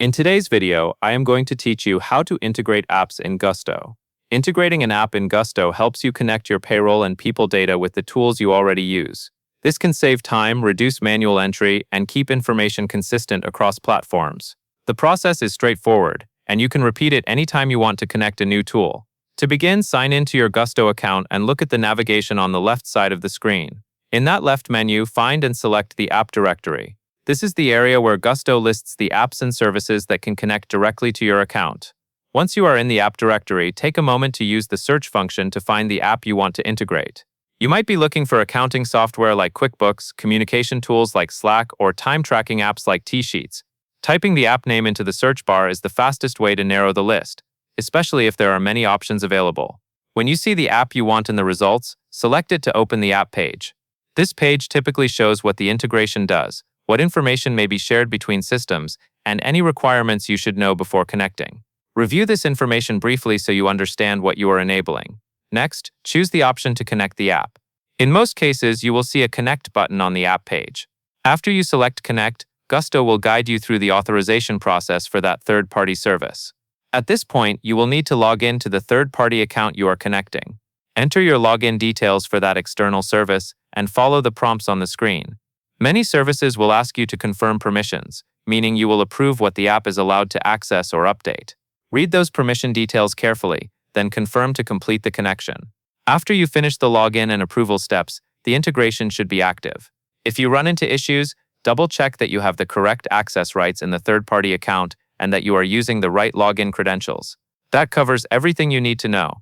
In today's video, I am going to teach you how to integrate apps in Gusto. Integrating an app in Gusto helps you connect your payroll and people data with the tools you already use. This can save time, reduce manual entry, and keep information consistent across platforms. The process is straightforward, and you can repeat it anytime you want to connect a new tool. To begin, sign into your Gusto account and look at the navigation on the left side of the screen. In that left menu, find and select the app directory. This is the area where Gusto lists the apps and services that can connect directly to your account. Once you are in the app directory, take a moment to use the search function to find the app you want to integrate. You might be looking for accounting software like QuickBooks, communication tools like Slack, or time-tracking apps like T-Sheets. Typing the app name into the search bar is the fastest way to narrow the list, especially if there are many options available. When you see the app you want in the results, select it to open the app page. This page typically shows what the integration does, what information may be shared between systems, and any requirements you should know before connecting. Review this information briefly so you understand what you are enabling. Next, choose the option to connect the app. In most cases, you will see a Connect button on the app page. After you select Connect, Gusto will guide you through the authorization process for that third-party service. At this point, you will need to log in to the third-party account you are connecting. Enter your login details for that external service and follow the prompts on the screen. Many services will ask you to confirm permissions, meaning you will approve what the app is allowed to access or update. Read those permission details carefully, then confirm to complete the connection. After you finish the login and approval steps, the integration should be active. If you run into issues, double-check that you have the correct access rights in the third-party account and that you are using the right login credentials. That covers everything you need to know.